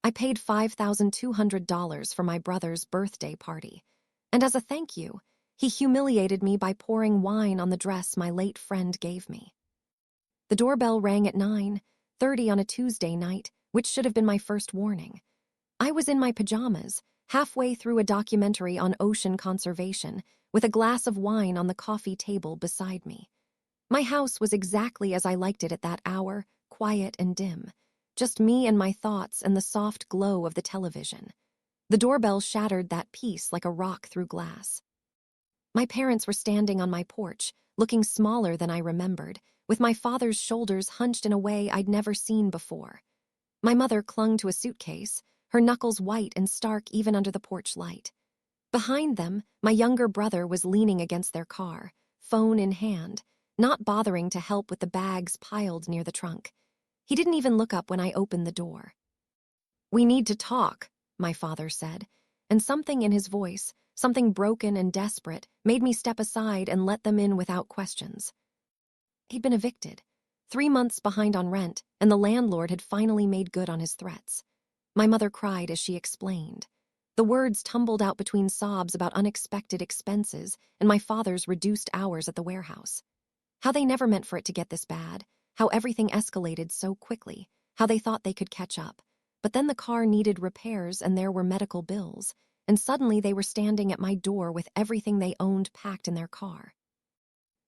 I paid $5,200 for my brother's birthday party, and as a thank you, he humiliated me by pouring wine on the dress my late friend gave me. The doorbell rang at 9:30 on a Tuesday night, which should have been my first warning. I was in my pajamas, halfway through a documentary on ocean conservation, with a glass of wine on the coffee table beside me. My house was exactly as I liked it at that hour, quiet and dim. Just me and my thoughts and the soft glow of the television. The doorbell shattered that peace like a rock through glass. My parents were standing on my porch, looking smaller than I remembered, with my father's shoulders hunched in a way I'd never seen before. My mother clung to a suitcase, her knuckles white and stark even under the porch light. Behind them, my younger brother was leaning against their car, phone in hand, not bothering to help with the bags piled near the trunk. He didn't even look up when I opened the door. "We need to talk," my father said, and something in his voice, something broken and desperate, made me step aside and let them in without questions. He'd been evicted, 3 months behind on rent, and the landlord had finally made good on his threats. My mother cried as she explained. The words tumbled out between sobs about unexpected expenses and my father's reduced hours at the warehouse. How they never meant for it to get this bad, how everything escalated so quickly, how they thought they could catch up. But then the car needed repairs and there were medical bills, and suddenly they were standing at my door with everything they owned packed in their car.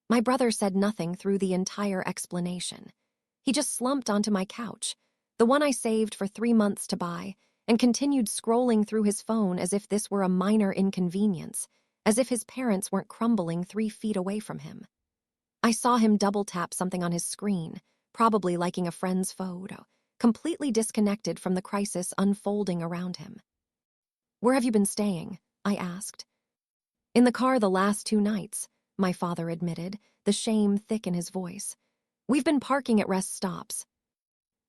My brother said nothing through the entire explanation. He just slumped onto my couch, the one I saved for 3 months to buy, and continued scrolling through his phone as if this were a minor inconvenience, as if his parents weren't crumbling 3 feet away from him. I saw him double-tap something on his screen, probably liking a friend's photo, completely disconnected from the crisis unfolding around him. "Where have you been staying?" I asked. "In the car the last 2 nights," my father admitted, the shame thick in his voice. "We've been parking at rest stops.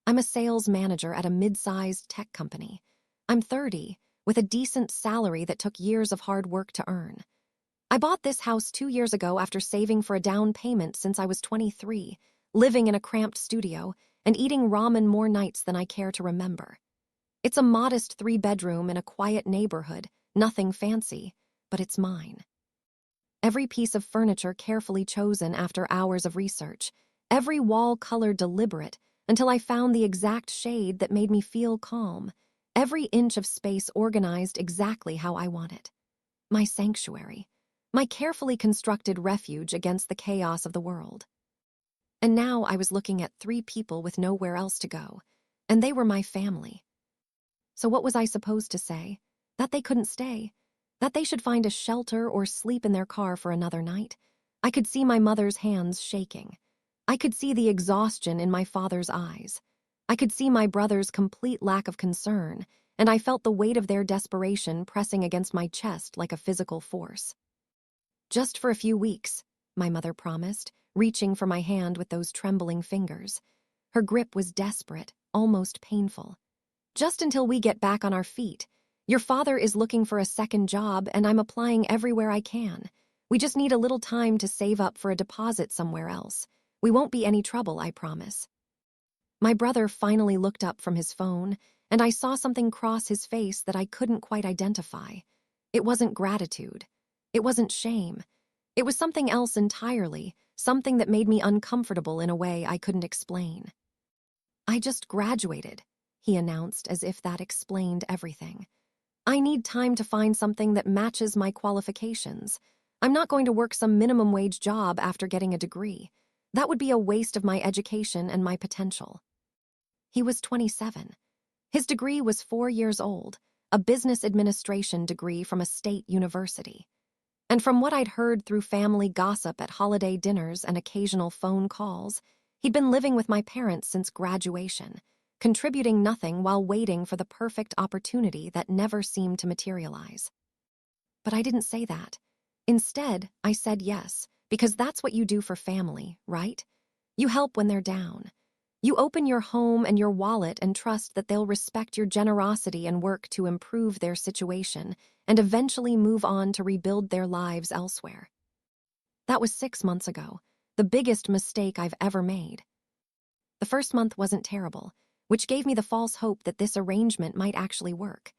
I'm a sales manager at a mid-sized tech company. I'm 30, with a decent salary that took years of hard work to earn. I bought this house 2 years ago after saving for a down payment since I was 23, living in a cramped studio, and eating ramen more nights than I care to remember. It's a modest 3-bedroom in a quiet neighborhood, nothing fancy, but it's mine. Every piece of furniture carefully chosen after hours of research, every wall color deliberate until I found the exact shade that made me feel calm, every inch of space organized exactly how I want it. My sanctuary. My carefully constructed refuge against the chaos of the world. And now I was looking at 3 people with nowhere else to go, and they were my family. So what was I supposed to say? That they couldn't stay? That they should find a shelter or sleep in their car for another night? I could see my mother's hands shaking. I could see the exhaustion in my father's eyes. I could see my brother's complete lack of concern, and I felt the weight of their desperation pressing against my chest like a physical force. "Just for a few weeks," my mother promised, reaching for my hand with those trembling fingers. Her grip was desperate, almost painful. "Just until we get back on our feet. Your father is looking for a second job, and I'm applying everywhere I can. We just need a little time to save up for a deposit somewhere else. We won't be any trouble, I promise." My brother finally looked up from his phone, and I saw something cross his face that I couldn't quite identify. It wasn't gratitude. It wasn't shame. It was something else entirely, something that made me uncomfortable in a way I couldn't explain. "I just graduated," he announced as if that explained everything. "I need time to find something that matches my qualifications. I'm not going to work some minimum wage job after getting a degree. That would be a waste of my education and my potential." He was 27. His degree was 4 years old, a business administration degree from a state university. And from what I'd heard through family gossip at holiday dinners and occasional phone calls, he'd been living with my parents since graduation, contributing nothing while waiting for the perfect opportunity that never seemed to materialize. But I didn't say that. Instead, I said yes, because that's what you do for family, right? You help when they're down. You open your home and your wallet and trust that they'll respect your generosity and work to improve their situation and eventually move on to rebuild their lives elsewhere. That was 6 months ago, the biggest mistake I've ever made. The first month wasn't terrible. which gave me the false hope that this arrangement might actually work.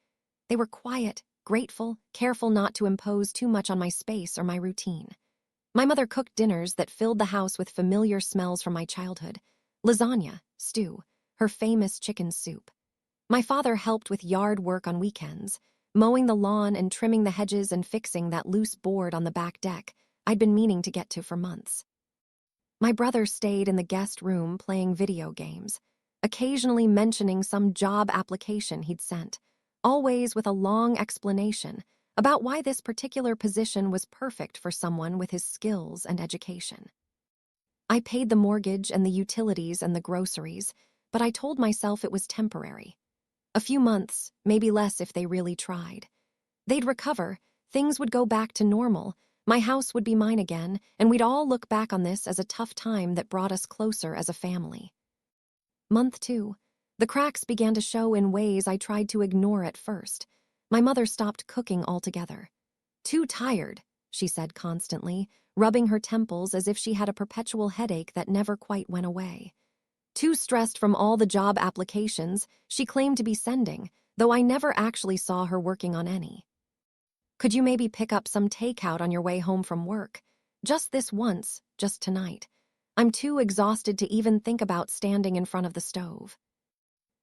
They were quiet, grateful, careful not to impose too much on my space or my routine. My mother cooked dinners that filled the house with familiar smells from my childhood: lasagna, stew, her famous chicken soup. My father helped with yard work on weekends, mowing the lawn and trimming the hedges and fixing that loose board on the back deck I'd been meaning to get to for months. My brother stayed in the guest room playing video games, occasionally mentioning some job application he'd sent, always with a long explanation about why this particular position was perfect for someone with his skills and education. I paid the mortgage and the utilities and the groceries, but I told myself it was temporary. A few months, maybe less if they really tried. They'd recover, things would go back to normal, my house would be mine again, and we'd all look back on this as a tough time that brought us closer as a family. Month 2. The cracks began to show in ways I tried to ignore at first. My mother stopped cooking altogether. "Too tired," she said constantly, rubbing her temples as if she had a perpetual headache that never quite went away. Too stressed from all the job applications she claimed to be sending, though I never actually saw her working on any. "Could you maybe pick up some takeout on your way home from work? Just this once, just tonight. I'm too exhausted to even think about standing in front of the stove."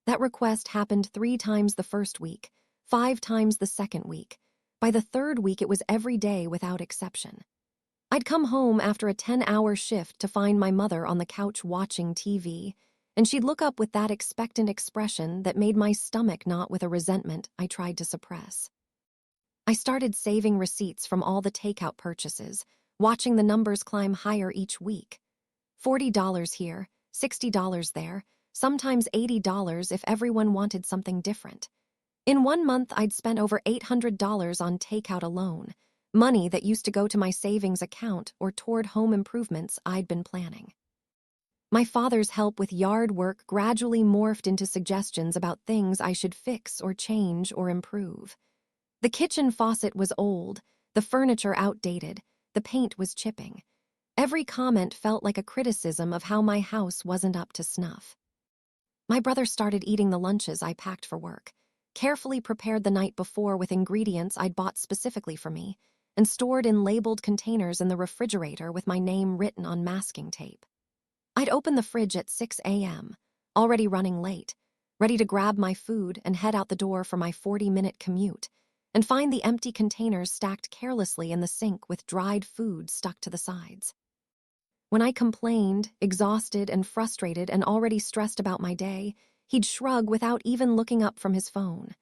That request happened 3 times the first week, 5 times the second week. By the third week, it was every day without exception. I'd come home after a 10-hour shift to find my mother on the couch watching TV, and she'd look up with that expectant expression that made my stomach knot with a resentment I tried to suppress. I started saving receipts from all the takeout purchases, watching the numbers climb higher each week. $40 here, $60 there, sometimes $80 if everyone wanted something different. In 1 month, I'd spent over $800 on takeout alone, money that used to go to my savings account or toward home improvements I'd been planning. My father's help with yard work gradually morphed into suggestions about things I should fix or change or improve. The kitchen faucet was old, the furniture outdated, the paint was chipping. Every comment felt like a criticism of how my house wasn't up to snuff. My brother started eating the lunches I packed for work, carefully prepared the night before with ingredients I'd bought specifically for me, and stored in labeled containers in the refrigerator with my name written on masking tape. I'd open the fridge at 6 a.m., already running late, ready to grab my food and head out the door for my 40-minute commute, and find the empty containers stacked carelessly in the sink with dried food stuck to the sides. When I complained, exhausted and frustrated and already stressed about my day, he'd shrug without even looking up from his phone.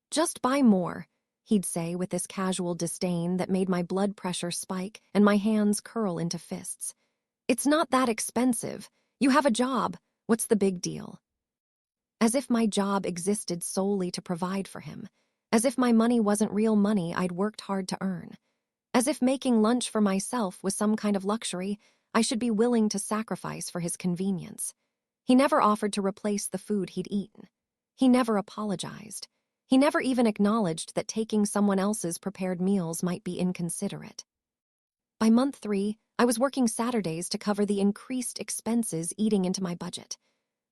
"Just buy more," he'd say with this casual disdain that made my blood pressure spike and my hands curl into fists. "It's not that expensive. You have a job. What's the big deal?" As if my job existed solely to provide for him. As if my money wasn't real money I'd worked hard to earn. As if making lunch for myself was some kind of luxury I should be willing to sacrifice for his convenience. He never offered to replace the food he'd eaten. He never apologized. He never even acknowledged that taking someone else's prepared meals might be inconsiderate. By month 3, I was working Saturdays to cover the increased expenses eating into my budget.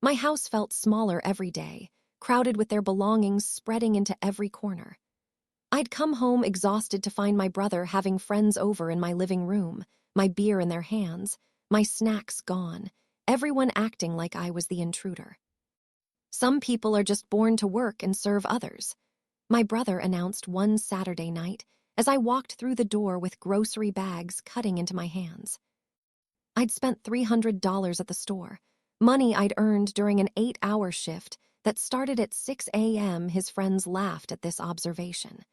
My house felt smaller every day, crowded with their belongings spreading into every corner. I'd come home exhausted to find my brother having friends over in my living room, my beer in their hands, my snacks gone, everyone acting like I was the intruder. "Some people are just born to work and serve others," my brother announced one Saturday night as I walked through the door with grocery bags cutting into my hands. I'd spent $300 at the store, money I'd earned during an 8-hour shift that started at 6 a.m. His friends laughed at this observation.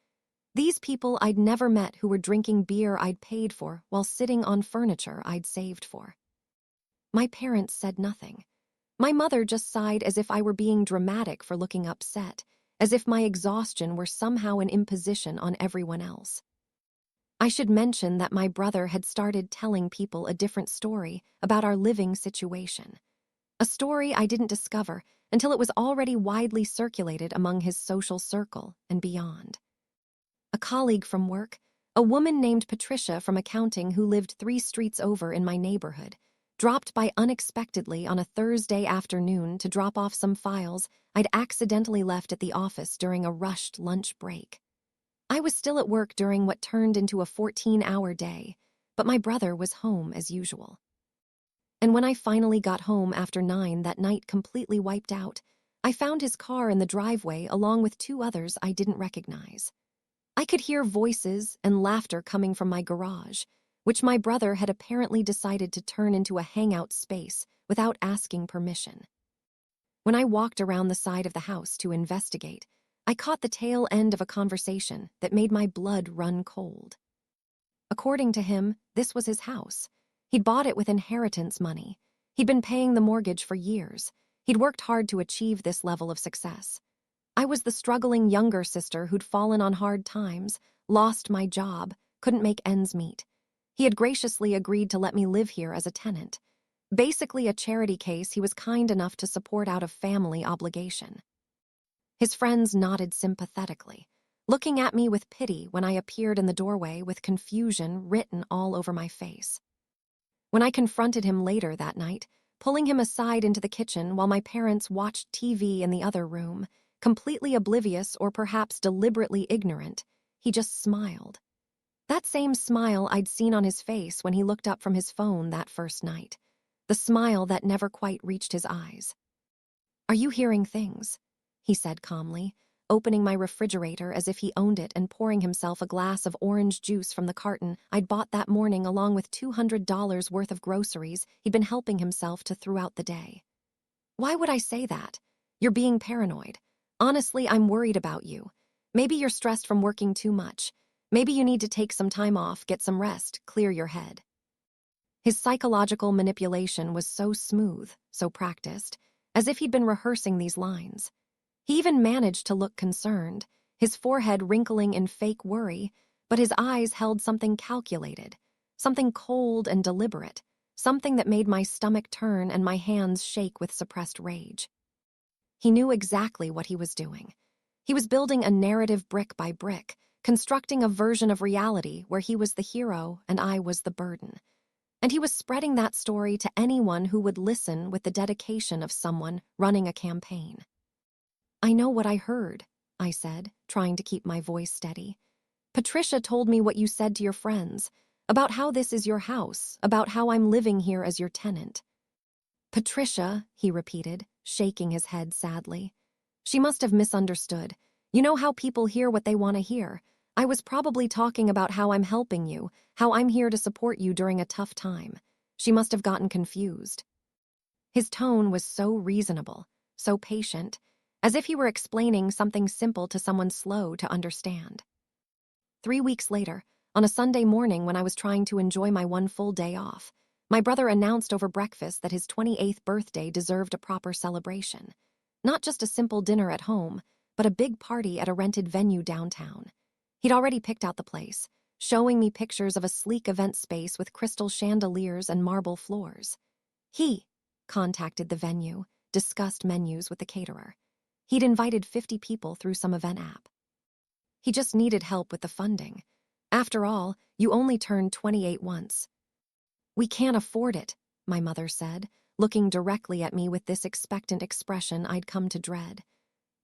These people I'd never met who were drinking beer I'd paid for while sitting on furniture I'd saved for. My parents said nothing. My mother just sighed as if I were being dramatic for looking upset, as if my exhaustion were somehow an imposition on everyone else. I should mention that my brother had started telling people a different story about our living situation. A story I didn't discover until it was already widely circulated among his social circle and beyond. A colleague from work, a woman named Patricia from accounting who lived 3 streets over in my neighborhood, dropped by unexpectedly on a Thursday afternoon to drop off some files I'd accidentally left at the office during a rushed lunch break. I was still at work during what turned into a 14-hour day, but my brother was home as usual. And when I finally got home after 9 that night completely wiped out, I found his car in the driveway along with 2 others I didn't recognize. I could hear voices and laughter coming from my garage, which my brother had apparently decided to turn into a hangout space without asking permission. When I walked around the side of the house to investigate, I caught the tail end of a conversation that made my blood run cold. According to him, this was his house. He'd bought it with inheritance money. He'd been paying the mortgage for years. He'd worked hard to achieve this level of success. I was the struggling younger sister who'd fallen on hard times, lost my job, couldn't make ends meet. He had graciously agreed to let me live here as a tenant. Basically a charity case he was kind enough to support out of family obligation. His friends nodded sympathetically, looking at me with pity when I appeared in the doorway with confusion written all over my face. When I confronted him later that night, pulling him aside into the kitchen while my parents watched TV in the other room, completely oblivious or perhaps deliberately ignorant, he just smiled. That same smile I'd seen on his face when he looked up from his phone that first night. The smile that never quite reached his eyes. "Are you hearing things?" he said calmly, opening my refrigerator as if he owned it and pouring himself a glass of orange juice from the carton I'd bought that morning along with $200 worth of groceries he'd been helping himself to throughout the day. "Why would I say that? You're being paranoid. Honestly, I'm worried about you. Maybe you're stressed from working too much. Maybe you need to take some time off, get some rest, clear your head." His psychological manipulation was so smooth, so practiced, as if he'd been rehearsing these lines. He even managed to look concerned, his forehead wrinkling in fake worry, but his eyes held something calculated, something cold and deliberate, something that made my stomach turn and my hands shake with suppressed rage. He knew exactly what he was doing. He was building a narrative brick by brick, constructing a version of reality where he was the hero and I was the burden. And he was spreading that story to anyone who would listen with the dedication of someone running a campaign. "I know what I heard," I said, trying to keep my voice steady. "Patricia told me what you said to your friends, about how this is your house, about how I'm living here as your tenant." "Patricia," he repeated, shaking his head sadly. "She must have misunderstood. You know how people hear what they want to hear. I was probably talking about how I'm helping you, how I'm here to support you during a tough time. She must have gotten confused." His tone was so reasonable, so patient, as if he were explaining something simple to someone slow to understand. 3 weeks later, on a Sunday morning when I was trying to enjoy my one full day off, my brother announced over breakfast that his 28th birthday deserved a proper celebration. Not just a simple dinner at home, but a big party at a rented venue downtown. He'd already picked out the place, showing me pictures of a sleek event space with crystal chandeliers and marble floors. He contacted the venue, discussed menus with the caterer. He'd invited 50 people through some event app. He just needed help with the funding. After all, you only turn 28 once. "We can't afford it," my mother said, looking directly at me with this expectant expression I'd come to dread.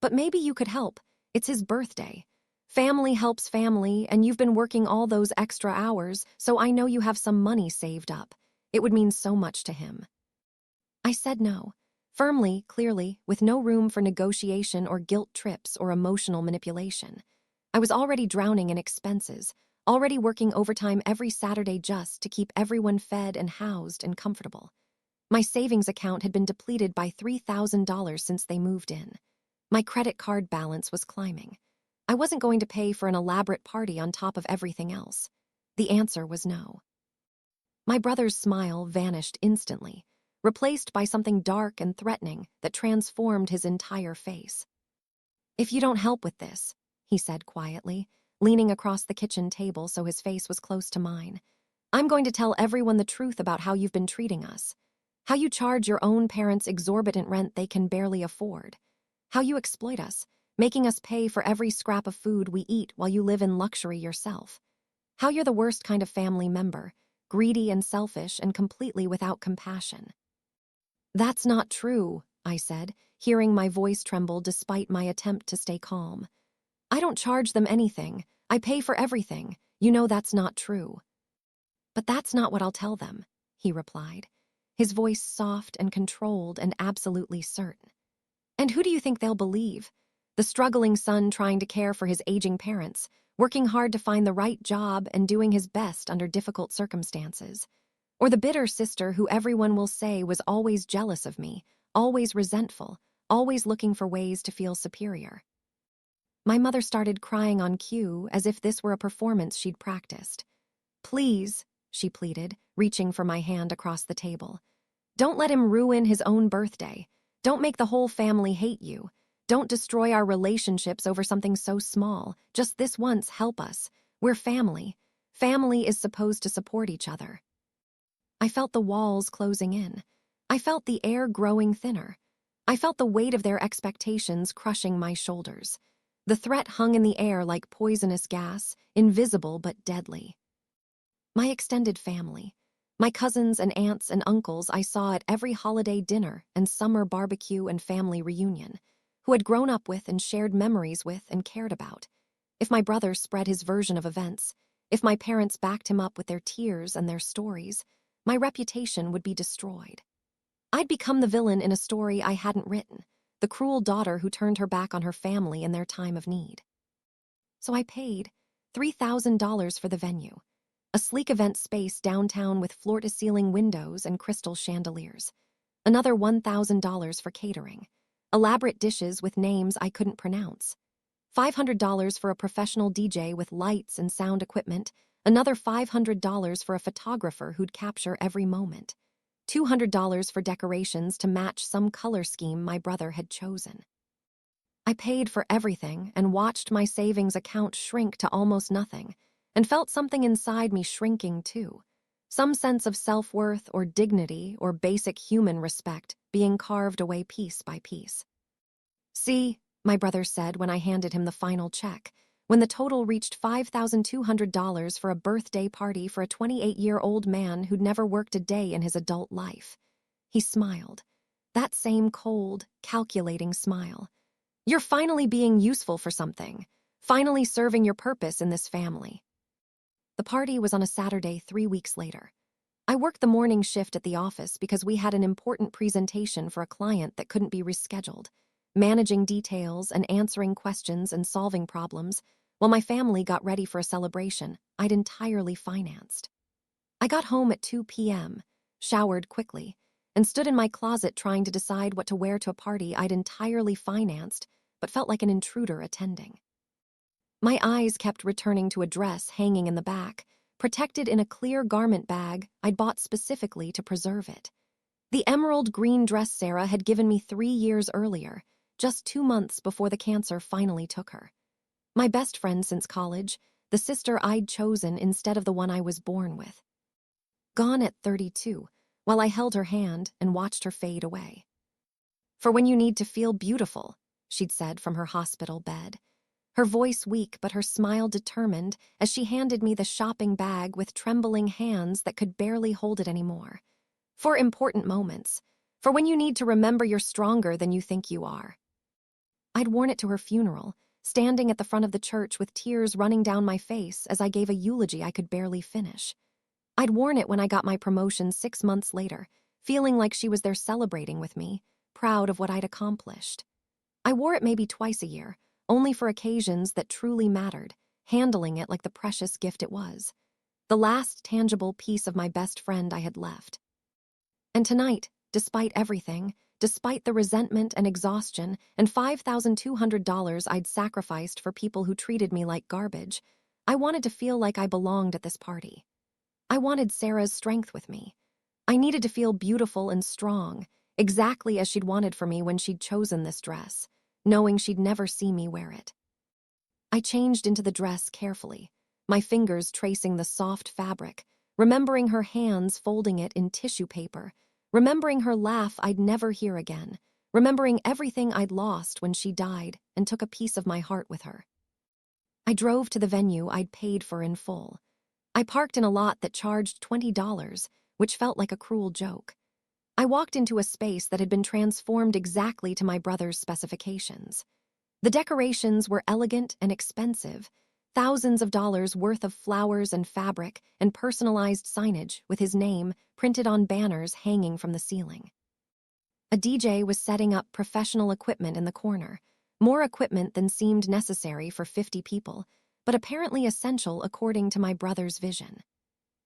"But maybe you could help. It's his birthday. Family helps family, and you've been working all those extra hours, so I know you have some money saved up. It would mean so much to him." I said no, firmly, clearly, with no room for negotiation or guilt trips or emotional manipulation. I was already drowning in expenses, already working overtime every Saturday just to keep everyone fed and housed and comfortable. My savings account had been depleted by $3,000 since they moved in. My credit card balance was climbing. I wasn't going to pay for an elaborate party on top of everything else. The answer was no. My brother's smile vanished instantly, replaced by something dark and threatening that transformed his entire face. "If you don't help with this," he said quietly, leaning across the kitchen table so his face was close to mine, "I'm going to tell everyone the truth about how you've been treating us. How you charge your own parents exorbitant rent they can barely afford. How you exploit us, making us pay for every scrap of food we eat while you live in luxury yourself. How you're the worst kind of family member, greedy and selfish and completely without compassion. "That's not true," I said, hearing my voice tremble despite my attempt to stay calm. "I don't charge them anything. I pay for everything. You know that's not true." "But that's not what I'll tell them," he replied, his voice soft and controlled and absolutely certain. "And who do you think they'll believe? The struggling son trying to care for his aging parents, working hard to find the right job and doing his best under difficult circumstances? Or the bitter sister who everyone will say was always jealous of me, always resentful, always looking for ways to feel superior?" My mother started crying on cue as if this were a performance she'd practiced. "Please," she pleaded, reaching for my hand across the table. "Don't let him ruin his own birthday. Don't make the whole family hate you. Don't destroy our relationships over something so small. Just this once, help us. We're family. Family is supposed to support each other." I felt the walls closing in. I felt the air growing thinner. I felt the weight of their expectations crushing my shoulders. The threat hung in the air like poisonous gas, invisible but deadly. My extended family, my cousins and aunts and uncles I saw at every holiday dinner and summer barbecue and family reunion, who had grown up with and shared memories with and cared about. If my brother spread his version of events, if my parents backed him up with their tears and their stories, my reputation would be destroyed. I'd become the villain in a story I hadn't written, the cruel daughter who turned her back on her family in their time of need. So I paid $3,000 for the venue, a sleek event space downtown with floor-to-ceiling windows and crystal chandeliers. Another $1,000 for catering, elaborate dishes with names I couldn't pronounce. $500 for a professional DJ with lights and sound equipment, another $500 for a photographer who'd capture every moment. $200 for decorations to match some color scheme my brother had chosen. I paid for everything and watched my savings account shrink to almost nothing, and felt something inside me shrinking too. Some sense of self-worth or dignity or basic human respect being carved away piece by piece. "See," my brother said when I handed him the final check, when the total reached $5,200 for a birthday party for a 28-year-old man who'd never worked a day in his adult life. He smiled. That same cold, calculating smile. "You're finally being useful for something, finally serving your purpose in this family." The party was on a Saturday 3 weeks later. I worked the morning shift at the office because we had an important presentation for a client that couldn't be rescheduled, managing details and answering questions and solving problems, while my family got ready for a celebration I'd entirely financed. I got home at 2 p.m., showered quickly, and stood in my closet trying to decide what to wear to a party I'd entirely financed but felt like an intruder attending. My eyes kept returning to a dress hanging in the back, protected in a clear garment bag I'd bought specifically to preserve it. The emerald green dress Sarah had given me 3 years earlier, just 2 months before the cancer finally took her. My best friend since college, the sister I'd chosen instead of the one I was born with. Gone at 32, while I held her hand and watched her fade away. "For when you need to feel beautiful," she'd said from her hospital bed. Her voice weak but her smile determined as she handed me the shopping bag with trembling hands that could barely hold it anymore. "For important moments. For when you need to remember you're stronger than you think you are." I'd worn it to her funeral, standing at the front of the church with tears running down my face as I gave a eulogy I could barely finish. I'd worn it when I got my promotion 6 months later, feeling like she was there celebrating with me, proud of what I'd accomplished. I wore it maybe twice a year, only for occasions that truly mattered, handling it like the precious gift it was. The last tangible piece of my best friend I had left. And tonight, despite everything, despite the resentment and exhaustion and $5,200 I'd sacrificed for people who treated me like garbage, I wanted to feel like I belonged at this party. I wanted Sarah's strength with me. I needed to feel beautiful and strong, exactly as she'd wanted for me when she'd chosen this dress, knowing she'd never see me wear it. I changed into the dress carefully, my fingers tracing the soft fabric, remembering her hands folding it in tissue paper, remembering her laugh I'd never hear again, remembering everything I'd lost when she died and took a piece of my heart with her. I drove to the venue I'd paid for in full. I parked in a lot that charged $20, which felt like a cruel joke. I walked into a space that had been transformed exactly to my brother's specifications. The decorations were elegant and expensive, thousands of dollars worth of flowers and fabric and personalized signage with his name printed on banners hanging from the ceiling. A DJ was setting up professional equipment in the corner, more equipment than seemed necessary for 50 people, but apparently essential according to my brother's vision.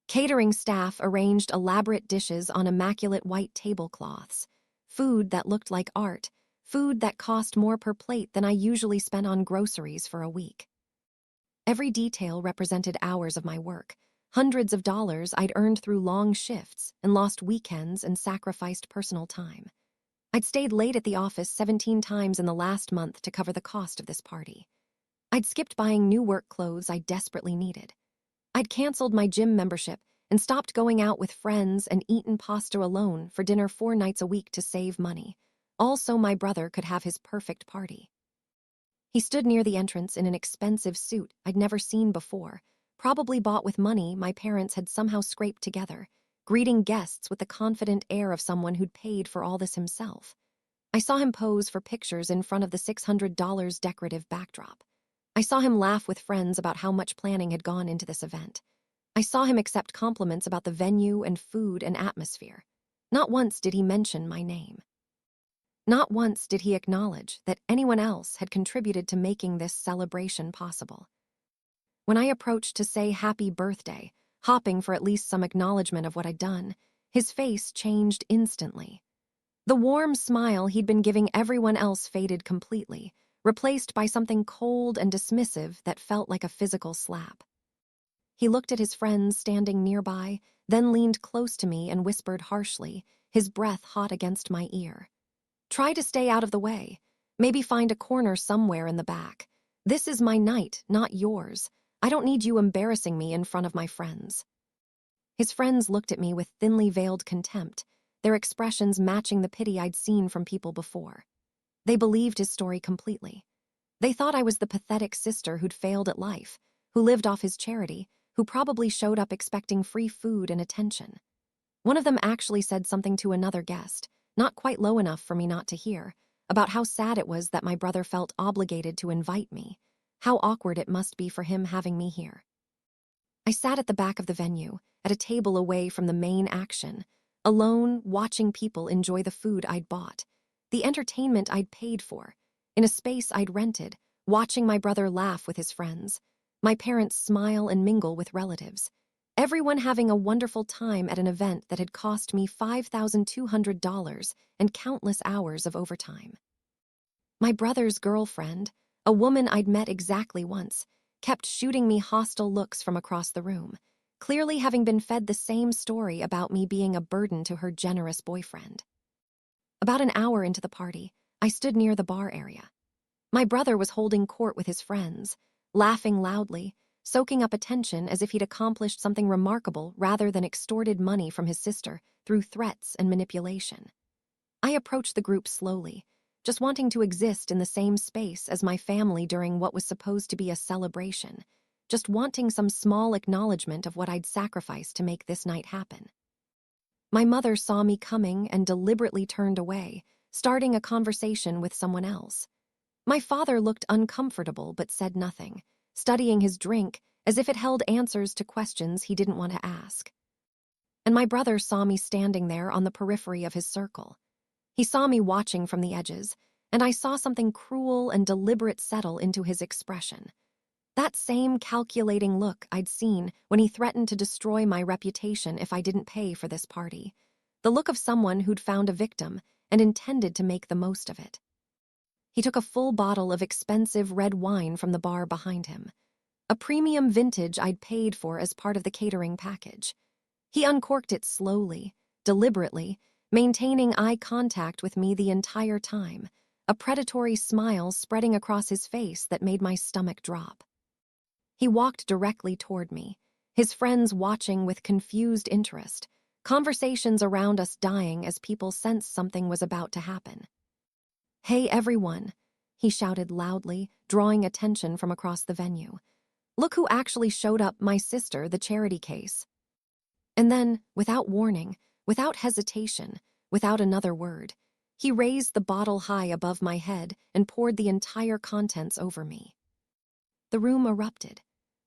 Catering staff arranged elaborate dishes on immaculate white tablecloths, food that looked like art, food that cost more per plate than I usually spent on groceries for a week. Every detail represented hours of my work, hundreds of dollars I'd earned through long shifts and lost weekends and sacrificed personal time. I'd stayed late at the office 17 times in the last month to cover the cost of this party. I'd skipped buying new work clothes I desperately needed. I'd canceled my gym membership and stopped going out with friends and eaten pasta alone for dinner 4 nights a week to save money, all so my brother could have his perfect party. He stood near the entrance in an expensive suit I'd never seen before, probably bought with money my parents had somehow scraped together, greeting guests with the confident air of someone who'd paid for all this himself. I saw him pose for pictures in front of the $600 decorative backdrop. I saw him laugh with friends about how much planning had gone into this event. I saw him accept compliments about the venue and food and atmosphere. Not once did he mention my name. Not once did he acknowledge that anyone else had contributed to making this celebration possible. When I approached to say happy birthday, hopping for at least some acknowledgement of what I'd done, his face changed instantly. The warm smile he'd been giving everyone else faded completely, replaced by something cold and dismissive that felt like a physical slap. He looked at his friends standing nearby, then leaned close to me and whispered harshly, his breath hot against my ear. "Try to stay out of the way. Maybe find a corner somewhere in the back. This is my night, not yours. I don't need you embarrassing me in front of my friends." His friends looked at me with thinly veiled contempt, their expressions matching the pity I'd seen from people before. They believed his story completely. They thought I was the pathetic sister who'd failed at life, who lived off his charity, who probably showed up expecting free food and attention. One of them actually said something to another guest, not quite low enough for me not to hear, about how sad it was that my brother felt obligated to invite me, how awkward it must be for him having me here. I sat at the back of the venue, at a table away from the main action, alone, watching people enjoy the food I'd bought, the entertainment I'd paid for, in a space I'd rented, watching my brother laugh with his friends, my parents smile and mingle with relatives, everyone having a wonderful time at an event that had cost me $5,200 and countless hours of overtime. My brother's girlfriend, a woman I'd met exactly once, kept shooting me hostile looks from across the room, clearly having been fed the same story about me being a burden to her generous boyfriend. About an hour into the party, I stood near the bar area. My brother was holding court with his friends, laughing loudly, soaking up attention as if he'd accomplished something remarkable rather than extorted money from his sister through threats and manipulation. I approached the group slowly, just wanting to exist in the same space as my family during what was supposed to be a celebration, just wanting some small acknowledgement of what I'd sacrificed to make this night happen. My mother saw me coming and deliberately turned away, starting a conversation with someone else. My father looked uncomfortable but said nothing, studying his drink as if it held answers to questions he didn't want to ask. And my brother saw me standing there on the periphery of his circle. He saw me watching from the edges, and I saw something cruel and deliberate settle into his expression. That same calculating look I'd seen when he threatened to destroy my reputation if I didn't pay for this party. The look of someone who'd found a victim and intended to make the most of it. He took a full bottle of expensive red wine from the bar behind him, a premium vintage I'd paid for as part of the catering package. He uncorked it slowly, deliberately, maintaining eye contact with me the entire time, a predatory smile spreading across his face that made my stomach drop. He walked directly toward me, his friends watching with confused interest, conversations around us dying as people sensed something was about to happen. "Hey, everyone," he shouted loudly, drawing attention from across the venue. Look who actually showed up, my sister, the charity case. And then, without warning, without hesitation, without another word, he raised the bottle high above my head and poured the entire contents over me. The room erupted.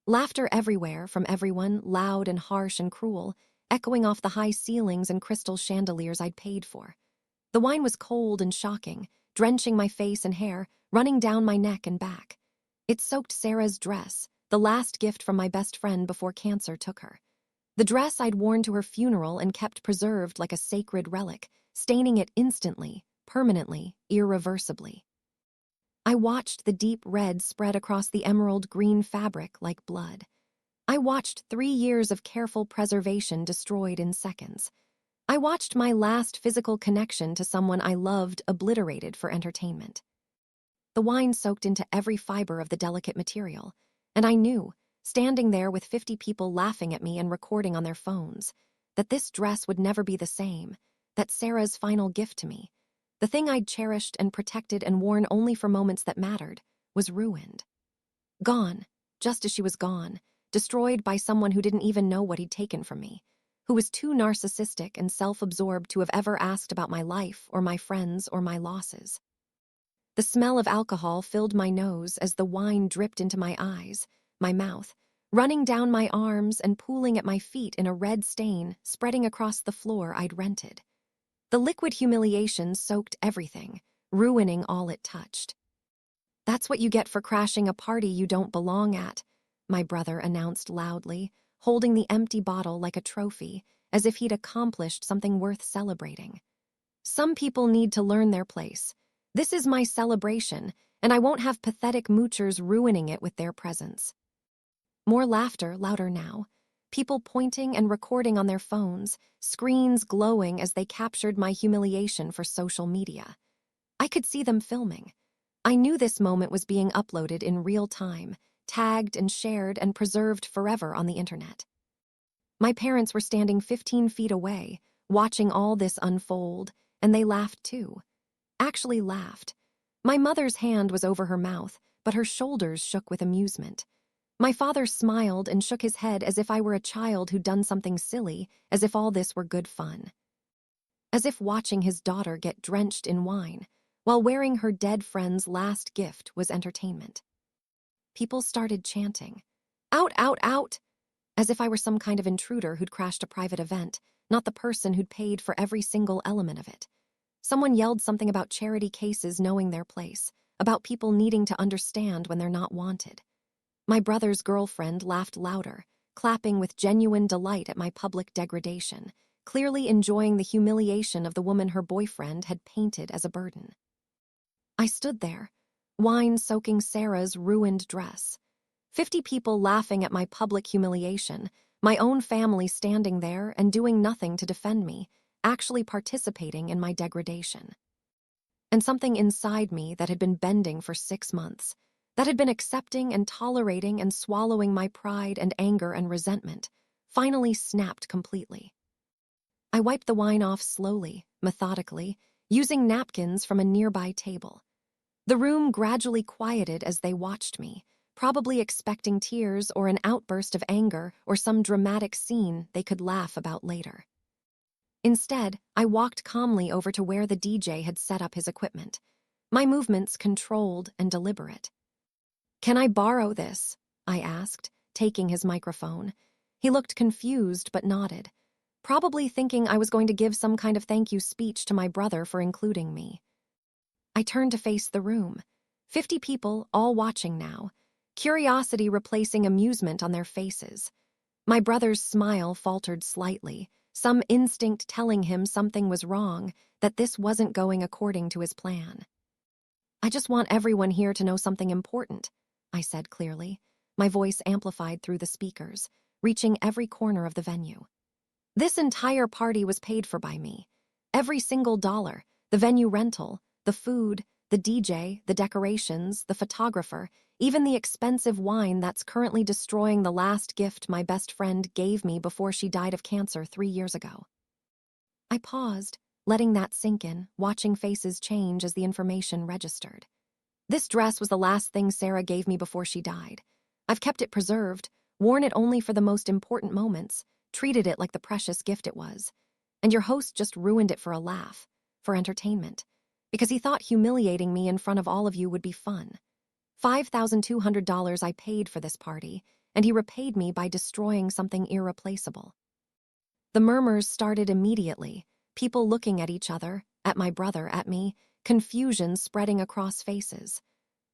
Laughter everywhere from everyone, loud and harsh and cruel, echoing off the high ceilings and crystal chandeliers I'd paid for. The wine was cold and shocking, drenching my face and hair, running down my neck and back. It soaked Sarah's dress, the last gift from my best friend before cancer took her. The dress I'd worn to her funeral and kept preserved like a sacred relic, staining it instantly, permanently, irreversibly. I watched the deep red spread across the emerald green fabric like blood. I watched 3 years of careful preservation destroyed in seconds. I watched my last physical connection to someone I loved obliterated for entertainment. The wine soaked into every fiber of the delicate material, and I knew, standing there with 50 people laughing at me and recording on their phones, that this dress would never be the same, that Sarah's final gift to me, the thing I'd cherished and protected and worn only for moments that mattered, was ruined. Gone, just as she was gone, destroyed by someone who didn't even know what he'd taken from me, who was too narcissistic and self-absorbed to have ever asked about my life or my friends or my losses. The smell of alcohol filled my nose as the wine dripped into my eyes, my mouth, running down my arms and pooling at my feet in a red stain spreading across the floor I'd rented. The liquid humiliation soaked everything, ruining all it touched. "That's what you get for crashing a party you don't belong at," my brother announced loudly, holding the empty bottle like a trophy, as if he'd accomplished something worth celebrating. "Some people need to learn their place. This is my celebration, and I won't have pathetic moochers ruining it with their presence." More laughter, louder now. People pointing and recording on their phones, screens glowing as they captured my humiliation for social media. I could see them filming. I knew this moment was being uploaded in real time, tagged and shared and preserved forever on the internet. My parents were standing 15 feet away, watching all this unfold, and they laughed too. Actually laughed. My mother's hand was over her mouth, but her shoulders shook with amusement. My father smiled and shook his head as if I were a child who'd done something silly, as if all this were good fun. As if watching his daughter get drenched in wine, while wearing her dead friend's last gift was entertainment. People started chanting, "Out, out, out!" as if I were some kind of intruder who'd crashed a private event, not the person who'd paid for every single element of it. Someone yelled something about charity cases knowing their place, about people needing to understand when they're not wanted. My brother's girlfriend laughed louder, clapping with genuine delight at my public degradation, clearly enjoying the humiliation of the woman her boyfriend had painted as a burden. I stood there, wine soaking Sarah's ruined dress. 50 people laughing at my public humiliation, my own family standing there and doing nothing to defend me, actually participating in my degradation. And something inside me that had been bending for 6 months, that had been accepting and tolerating and swallowing my pride and anger and resentment, finally snapped completely. I wiped the wine off slowly, methodically, using napkins from a nearby table. The room gradually quieted as they watched me, probably expecting tears or an outburst of anger or some dramatic scene they could laugh about later. Instead, I walked calmly over to where the DJ had set up his equipment, my movements controlled and deliberate. "Can I borrow this?" I asked, taking his microphone. He looked confused but nodded, probably thinking I was going to give some kind of thank you speech to my brother for including me. I turned to face the room. 50 people, all watching now, curiosity replacing amusement on their faces. My brother's smile faltered slightly, some instinct telling him something was wrong, that this wasn't going according to his plan. "I just want everyone here to know something important," I said clearly, my voice amplified through the speakers, reaching every corner of the venue. "This entire party was paid for by me. Every single dollar, the venue rental, the food, the DJ, the decorations, the photographer, even the expensive wine that's currently destroying the last gift my best friend gave me before she died of cancer 3 years ago." I paused, letting that sink in, watching faces change as the information registered. This dress was the last thing Sarah gave me before she died. I've kept it preserved, worn it only for the most important moments, treated it like the precious gift it was. And your host just ruined it for a laugh, for entertainment, because he thought humiliating me in front of all of you would be fun. $5,200 I paid for this party, and he repaid me by destroying something irreplaceable. The murmurs started immediately, people looking at each other, at my brother, at me, confusion spreading across faces.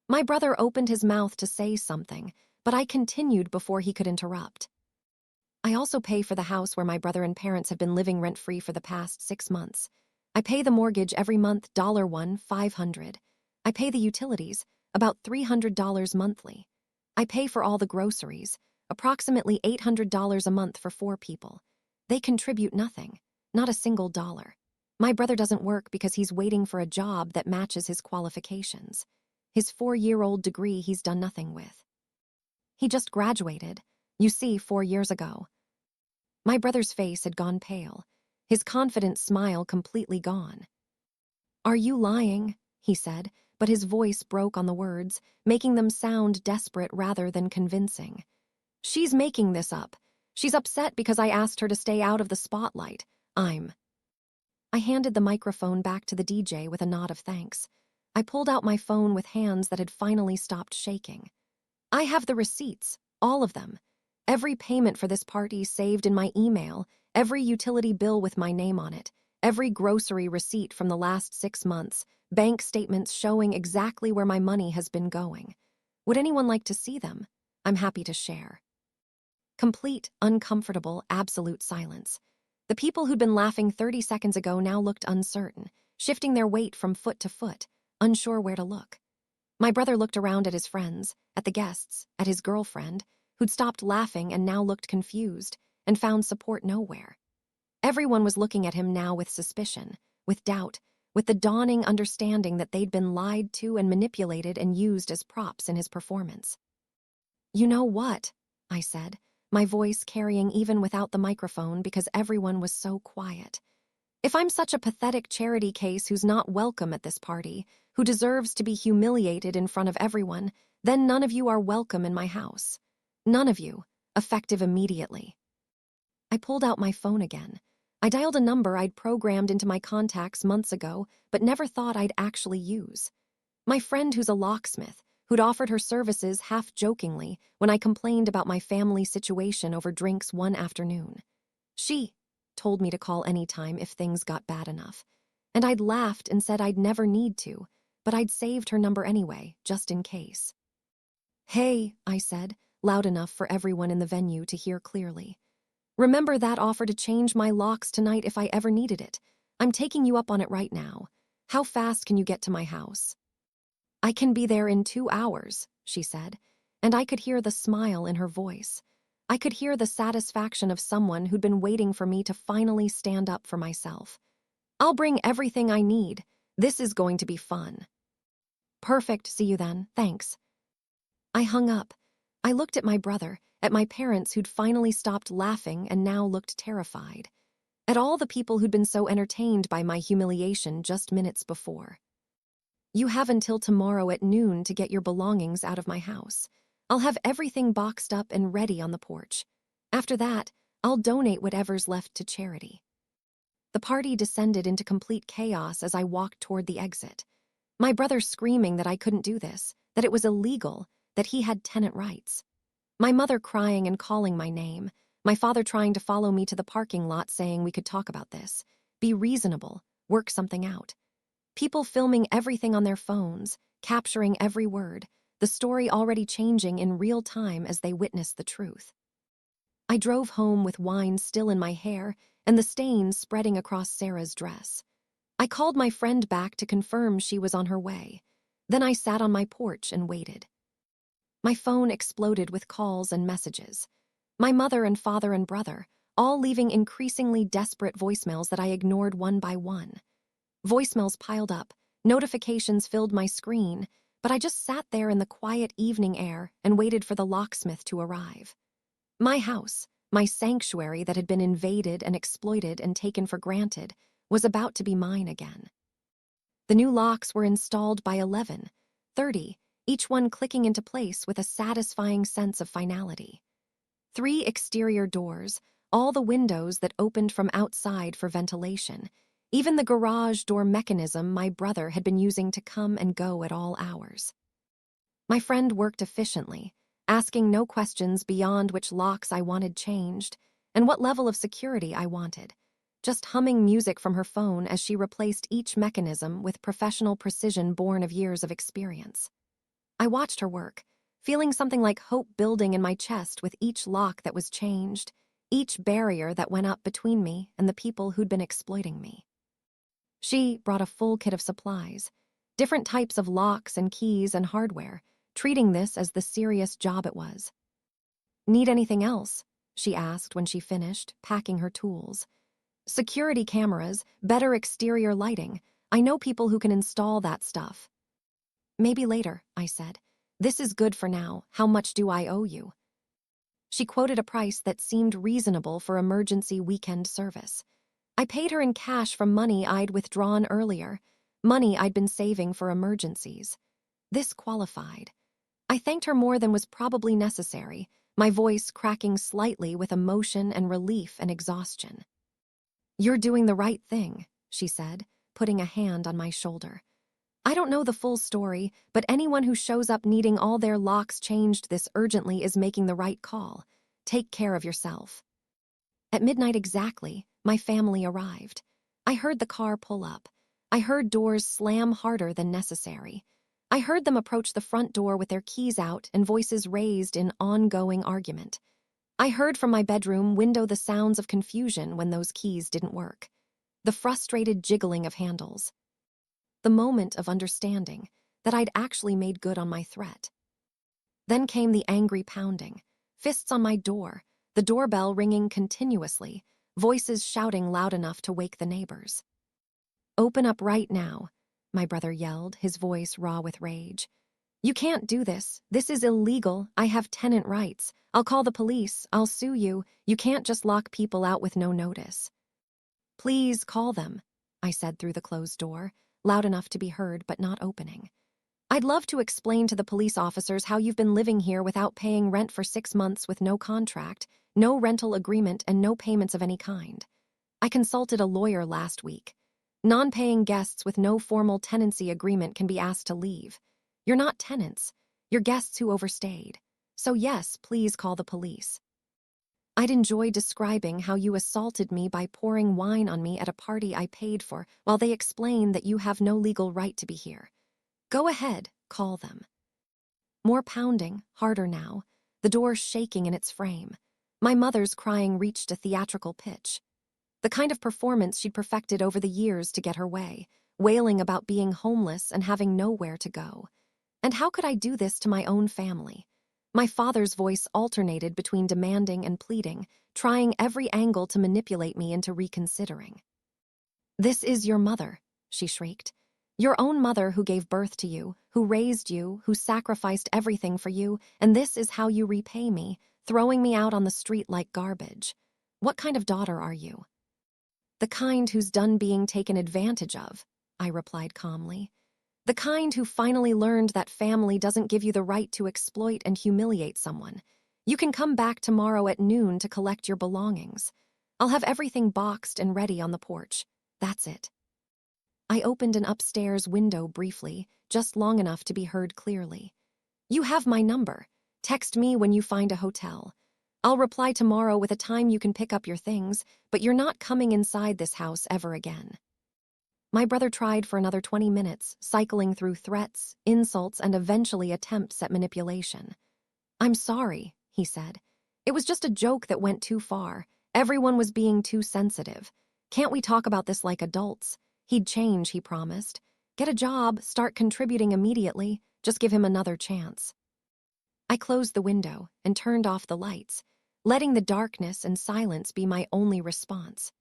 My brother opened his mouth to say something, but I continued before he could interrupt. I also pay for the house where my brother and parents have been living rent-free for the past 6 months. I pay the mortgage every month, $500. I pay the utilities, about $300 monthly. I pay for all the groceries, approximately $800 a month for 4 people. They contribute nothing, not a single dollar. My brother doesn't work because he's waiting for a job that matches his qualifications. His 4-year-old degree he's done nothing with. He just graduated, 4 years ago. My brother's face had gone pale, his confident smile completely gone. "Are you lying?" he said, but his voice broke on the words, making them sound desperate rather than convincing. "She's making this up. She's upset because I asked her to stay out of the spotlight. I handed the microphone back to the DJ with a nod of thanks. I pulled out my phone with hands that had finally stopped shaking. "I have the receipts, all of them. Every payment for this party saved in my email, every utility bill with my name on it, every grocery receipt from the last 6 months, bank statements showing exactly where my money has been going. Would anyone like to see them? I'm happy to share." Complete, uncomfortable, absolute silence. The people who'd been laughing 30 seconds ago now looked uncertain, shifting their weight from foot to foot, unsure where to look. My brother looked around at his friends, at the guests, at his girlfriend, who'd stopped laughing and now looked confused, and found support nowhere. Everyone was looking at him now with suspicion, with doubt, with the dawning understanding that they'd been lied to and manipulated and used as props in his performance. "You know what?" I said, my voice carrying even without the microphone because everyone was so quiet. "If I'm such a pathetic charity case who's not welcome at this party, who deserves to be humiliated in front of everyone, then none of you are welcome in my house. None of you, effective immediately." I pulled out my phone again. I dialed a number I'd programmed into my contacts months ago, but never thought I'd actually use. My friend who's a locksmith, who'd offered her services half-jokingly when I complained about my family situation over drinks one afternoon. She told me to call anytime if things got bad enough. And I'd laughed and said I'd never need to, but I'd saved her number anyway, just in case. "Hey," I said, loud enough for everyone in the venue to hear clearly. "Remember that offer to change my locks tonight if I ever needed it? I'm taking you up on it right now. How fast can you get to my house?" "I can be there in 2 hours," she said, and I could hear the smile in her voice. I could hear the satisfaction of someone who'd been waiting for me to finally stand up for myself. "I'll bring everything I need. This is going to be fun." "Perfect, see you then, thanks." I hung up. I looked at my brother, at my parents who'd finally stopped laughing and now looked terrified. At all the people who'd been so entertained by my humiliation just minutes before. "You have until tomorrow at noon to get your belongings out of my house. I'll have everything boxed up and ready on the porch. After that, I'll donate whatever's left to charity." The party descended into complete chaos as I walked toward the exit. My brother screaming that I couldn't do this, that it was illegal, that he had tenant rights. My mother crying and calling my name. My father trying to follow me to the parking lot saying we could talk about this. Be reasonable, work something out. People filming everything on their phones, capturing every word, the story already changing in real time as they witnessed the truth. I drove home with wine still in my hair and the stains spreading across Sarah's dress. I called my friend back to confirm she was on her way. Then I sat on my porch and waited. My phone exploded with calls and messages. My mother and father and brother, all leaving increasingly desperate voicemails that I ignored one by one. Voicemails piled up, notifications filled my screen, but I just sat there in the quiet evening air and waited for the locksmith to arrive. My house, my sanctuary that had been invaded and exploited and taken for granted, was about to be mine again. The new locks were installed by 11:30, each one clicking into place with a satisfying sense of finality. 3 exterior doors, all the windows that opened from outside for ventilation, even the garage door mechanism my brother had been using to come and go at all hours. My friend worked efficiently, asking no questions beyond which locks I wanted changed and what level of security I wanted, just humming music from her phone as she replaced each mechanism with professional precision born of years of experience. I watched her work, feeling something like hope building in my chest with each lock that was changed, each barrier that went up between me and the people who'd been exploiting me. She brought a full kit of supplies, different types of locks and keys and hardware, treating this as the serious job it was. "Need anything else?" she asked when she finished, packing her tools. "Security cameras, better exterior lighting. I know people who can install that stuff." "Maybe later," I said. "This is good for now. How much do I owe you?" She quoted a price that seemed reasonable for emergency weekend service. I paid her in cash from money I'd withdrawn earlier, money I'd been saving for emergencies. This qualified. I thanked her more than was probably necessary, my voice cracking slightly with emotion and relief and exhaustion. "You're doing the right thing," she said, putting a hand on my shoulder. "I don't know the full story, but anyone who shows up needing all their locks changed this urgently is making the right call. Take care of yourself." At midnight exactly, my family arrived. I heard the car pull up. I heard doors slam harder than necessary. I heard them approach the front door with their keys out and voices raised in ongoing argument. I heard from my bedroom window the sounds of confusion when those keys didn't work. The frustrated jiggling of handles. The moment of understanding that I'd actually made good on my threat. Then came the angry pounding, fists on my door, the doorbell ringing continuously, voices shouting loud enough to wake the neighbors. "Open up right now," my brother yelled, his voice raw with rage. "You can't do this. This is illegal. I have tenant rights. I'll call the police. I'll sue you. You can't just lock people out with no notice." "Please call them," I said through the closed door, loud enough to be heard but not opening. "I'd love to explain to the police officers how you've been living here without paying rent for 6 months with no contract, no rental agreement, and no payments of any kind. I consulted a lawyer last week. Non-paying guests with no formal tenancy agreement can be asked to leave. You're not tenants. You're guests who overstayed. So yes, please call the police." I'd enjoy describing how you assaulted me by pouring wine on me at a party I paid for while they explain that you have no legal right to be here. Go ahead, call them. More pounding, harder now, the door shaking in its frame. My mother's crying reached a theatrical pitch. The kind of performance she'd perfected over the years to get her way, wailing about being homeless and having nowhere to go. And how could I do this to my own family? My father's voice alternated between demanding and pleading, trying every angle to manipulate me into reconsidering. "This is your mother," she shrieked. "Your own mother who gave birth to you, who raised you, who sacrificed everything for you, and this is how you repay me, throwing me out on the street like garbage. What kind of daughter are you?" "The kind who's done being taken advantage of," I replied calmly. "The kind who finally learned that family doesn't give you the right to exploit and humiliate someone. You can come back tomorrow at noon to collect your belongings. I'll have everything boxed and ready on the porch. That's it." I opened an upstairs window briefly, just long enough to be heard clearly. "You have my number. Text me when you find a hotel. I'll reply tomorrow with a time you can pick up your things, but you're not coming inside this house ever again." My brother tried for another 20 minutes, cycling through threats, insults, and eventually attempts at manipulation. "I'm sorry," he said. "It was just a joke that went too far. Everyone was being too sensitive. Can't we talk about this like adults?" He'd change, he promised. Get a job, start contributing immediately, just give him another chance. I closed the window and turned off the lights, letting the darkness and silence be my only response.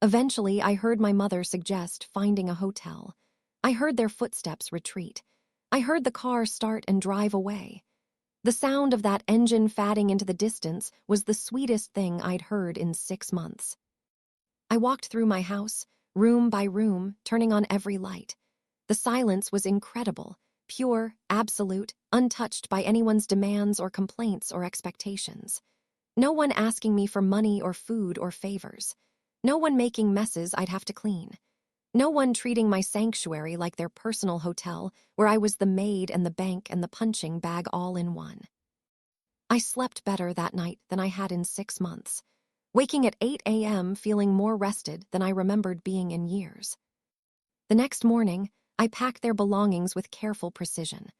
Eventually, I heard my mother suggest finding a hotel. I heard their footsteps retreat. I heard the car start and drive away. The sound of that engine fatting into the distance was the sweetest thing I'd heard in 6 months. I walked through my house, room by room, turning on every light. The silence was incredible, Pure, absolute, untouched by anyone's demands or complaints or expectations. No one asking me for money or food or favors. No one making messes I'd have to clean. No one treating my sanctuary like their personal hotel where I was the maid and the bank and the punching bag all in one. I slept better that night than I had in 6 months, waking at 8 a.m. feeling more rested than I remembered being in years. The next morning, I packed their belongings with careful precision.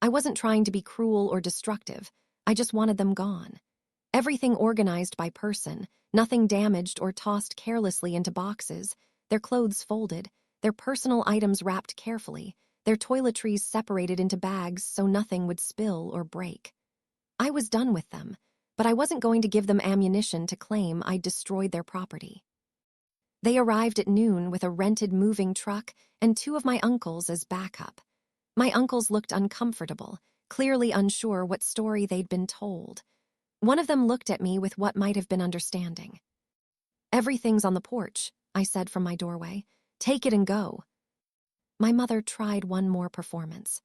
I wasn't trying to be cruel or destructive, I just wanted them gone. Everything organized by person, nothing damaged or tossed carelessly into boxes, their clothes folded, their personal items wrapped carefully, their toiletries separated into bags so nothing would spill or break. I was done with them, but I wasn't going to give them ammunition to claim I'd destroyed their property. They arrived at noon with a rented moving truck and 2 of my uncles as backup. My uncles looked uncomfortable, clearly unsure what story they'd been told. One of them looked at me with what might have been understanding. "Everything's on the porch," I said from my doorway. "Take it and go." My mother tried one more performance.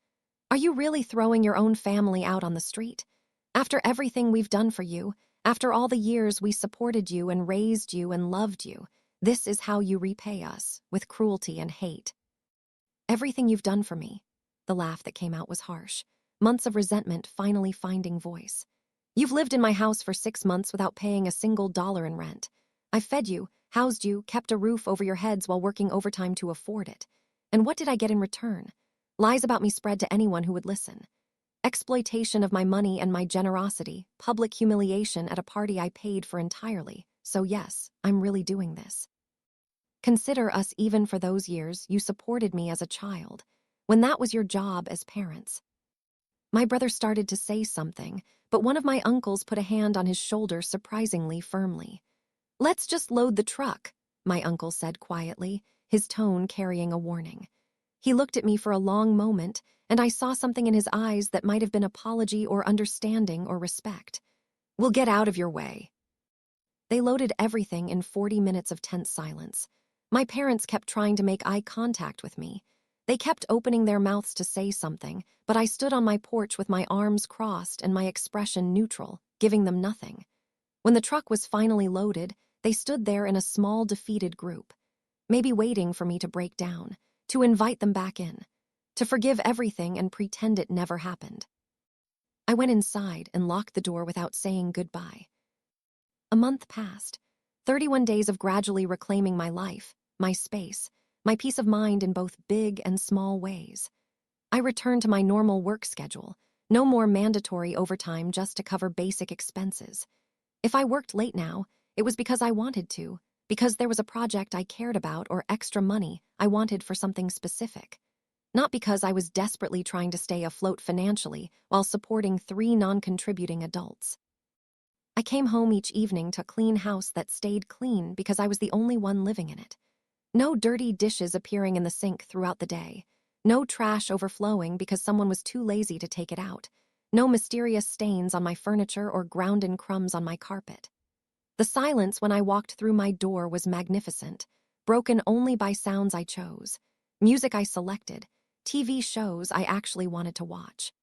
"Are you really throwing your own family out on the street? After everything we've done for you, after all the years we supported you and raised you and loved you, this is how you repay us, with cruelty and hate." "Everything you've done for me." The laugh that came out was harsh, months of resentment finally finding voice. "You've lived in my house for 6 months without paying a single dollar in rent. I fed you, housed you, kept a roof over your heads while working overtime to afford it. And what did I get in return? Lies about me spread to anyone who would listen. Exploitation of my money and my generosity, public humiliation at a party I paid for entirely. So yes, I'm really doing this. Consider us even for those years you supported me as a child, when that was your job as parents." My brother started to say something, but one of my uncles put a hand on his shoulder surprisingly firmly. "Let's just load the truck," my uncle said quietly, his tone carrying a warning. He looked at me for a long moment, and I saw something in his eyes that might have been apology or understanding or respect. "We'll get out of your way." They loaded everything in 40 minutes of tense silence. My parents kept trying to make eye contact with me. They kept opening their mouths to say something, but I stood on my porch with my arms crossed and my expression neutral, giving them nothing. When the truck was finally loaded, they stood there in a small, defeated group, maybe waiting for me to break down, to invite them back in, to forgive everything and pretend it never happened. I went inside and locked the door without saying goodbye. A month passed, 31 days of gradually reclaiming my life, my space, my peace of mind in both big and small ways. I returned to my normal work schedule, no more mandatory overtime just to cover basic expenses. If I worked late now, it was because I wanted to, because there was a project I cared about or extra money I wanted for something specific. Not because I was desperately trying to stay afloat financially while supporting 3 non-contributing adults. I came home each evening to a clean house that stayed clean because I was the only one living in it. No dirty dishes appearing in the sink throughout the day. No trash overflowing because someone was too lazy to take it out. No mysterious stains on my furniture or ground-in crumbs on my carpet. The silence when I walked through my door was magnificent, broken only by sounds I chose, music I selected, TV shows I actually wanted to watch.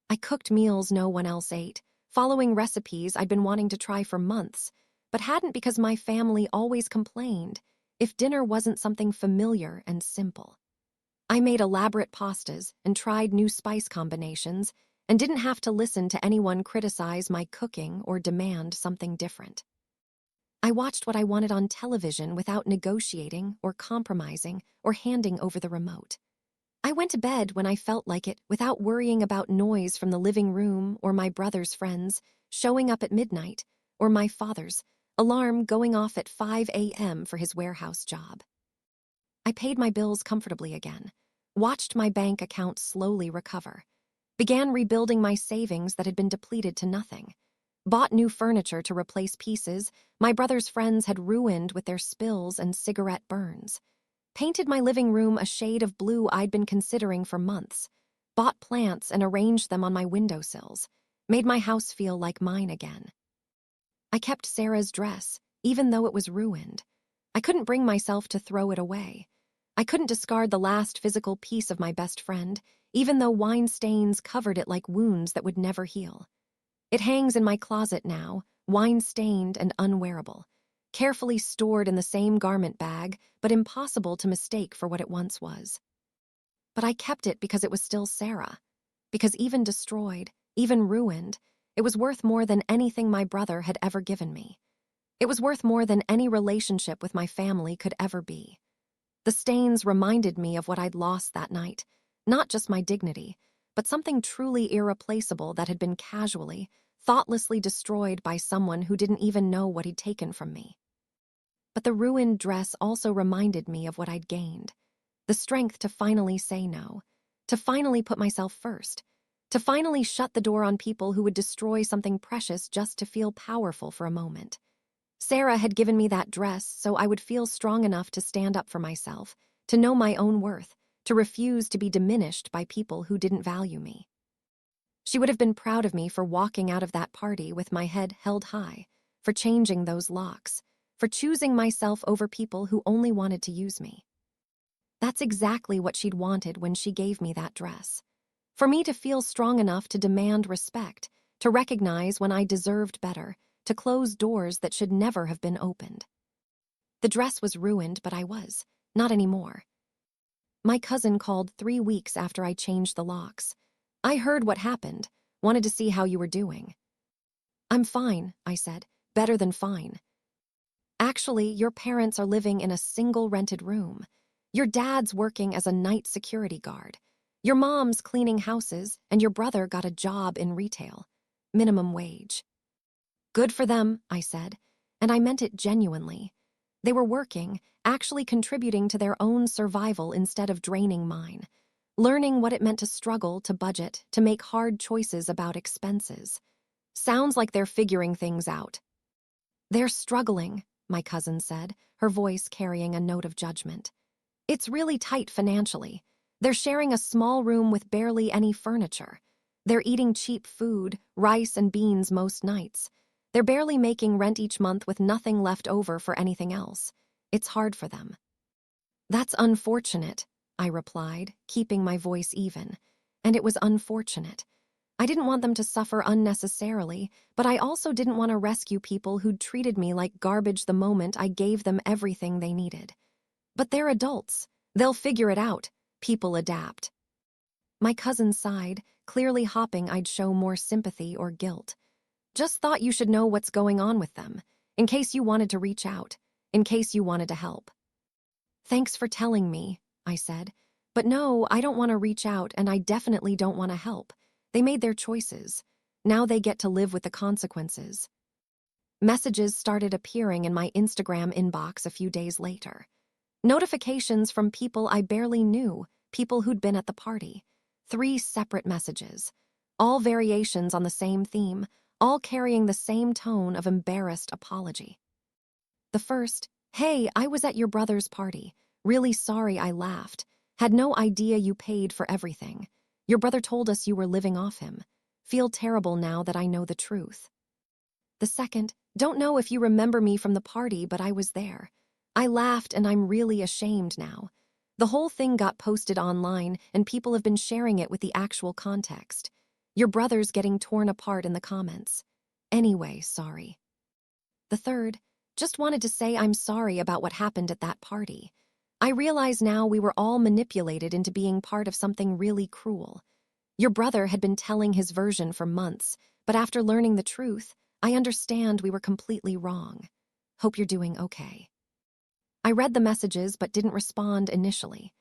I cooked meals no one else ate, following recipes I'd been wanting to try for months, but hadn't because my family always complained if dinner wasn't something familiar and simple. I made elaborate pastas and tried new spice combinations and didn't have to listen to anyone criticize my cooking or demand something different. I watched what I wanted on television without negotiating or compromising or handing over the remote. I went to bed when I felt like it without worrying about noise from the living room or my brother's friends showing up at midnight or my father's alarm going off at 5 a.m. for his warehouse job. I paid my bills comfortably again, watched my bank account slowly recover, began rebuilding my savings that had been depleted to nothing, bought new furniture to replace pieces my brother's friends had ruined with their spills and cigarette burns, painted my living room a shade of blue I'd been considering for months, bought plants and arranged them on my windowsills, made my house feel like mine again. I kept Sarah's dress, even though it was ruined. I couldn't bring myself to throw it away. I couldn't discard the last physical piece of my best friend, even though wine stains covered it like wounds that would never heal. It hangs in my closet now, wine-stained and unwearable, carefully stored in the same garment bag, but impossible to mistake for what it once was. But I kept it because it was still Sarah. Because even destroyed, even ruined, it was worth more than anything my brother had ever given me. It was worth more than any relationship with my family could ever be. The stains reminded me of what I'd lost that night, not just my dignity, but something truly irreplaceable that had been casually, thoughtlessly destroyed by someone who didn't even know what he'd taken from me. But the ruined dress also reminded me of what I'd gained. The strength to finally say no, to finally put myself first, to finally shut the door on people who would destroy something precious just to feel powerful for a moment. Sarah had given me that dress so I would feel strong enough to stand up for myself, to know my own worth, to refuse to be diminished by people who didn't value me. She would have been proud of me for walking out of that party with my head held high, for changing those locks, for choosing myself over people who only wanted to use me. That's exactly what she'd wanted when she gave me that dress. For me to feel strong enough to demand respect, to recognize when I deserved better, to close doors that should never have been opened. The dress was ruined, but I was. Not anymore. My cousin called 3 weeks after I changed the locks. I heard what happened, wanted to see how you were doing. I'm fine, I said. Better than fine. Actually, your parents are living in a single rented room. Your dad's working as a night security guard. Your mom's cleaning houses, and your brother got a job in retail. Minimum wage. Good for them, I said, and I meant it genuinely. They were working, actually contributing to their own survival instead of draining mine. Learning what it meant to struggle, to budget, to make hard choices about expenses. Sounds like they're figuring things out. They're struggling, my cousin said, her voice carrying a note of judgment. It's really tight financially. They're sharing a small room with barely any furniture. They're eating cheap food, rice and beans most nights. They're barely making rent each month with nothing left over for anything else. It's hard for them. That's unfortunate, I replied, keeping my voice even. And it was unfortunate. I didn't want them to suffer unnecessarily, but I also didn't want to rescue people who'd treated me like garbage the moment I gave them everything they needed. But they're adults. They'll figure it out. People adapt. My cousin sighed, clearly hoping I'd show more sympathy or guilt. Just thought you should know what's going on with them, in case you wanted to reach out, in case you wanted to help. Thanks for telling me, I said. But no, I don't want to reach out, and I definitely don't want to help. They made their choices. Now they get to live with the consequences. Messages started appearing in my Instagram inbox a few days later. Notifications from people I barely knew, people who'd been at the party. 3 separate messages. All variations on the same theme, all carrying the same tone of embarrassed apology. The first, "Hey, I was at your brother's party. Really sorry I laughed. Had no idea you paid for everything. Your brother told us you were living off him. Feel terrible now that I know the truth." The second, "Don't know if you remember me from the party, but I was there. I laughed and I'm really ashamed now. The whole thing got posted online and people have been sharing it with the actual context. Your brother's getting torn apart in the comments. Anyway, sorry." The third, "Just wanted to say I'm sorry about what happened at that party. I realize now we were all manipulated into being part of something really cruel. Your brother had been telling his version for months, but after learning the truth, I understand we were completely wrong. Hope you're doing okay." I read the messages but didn't respond initially.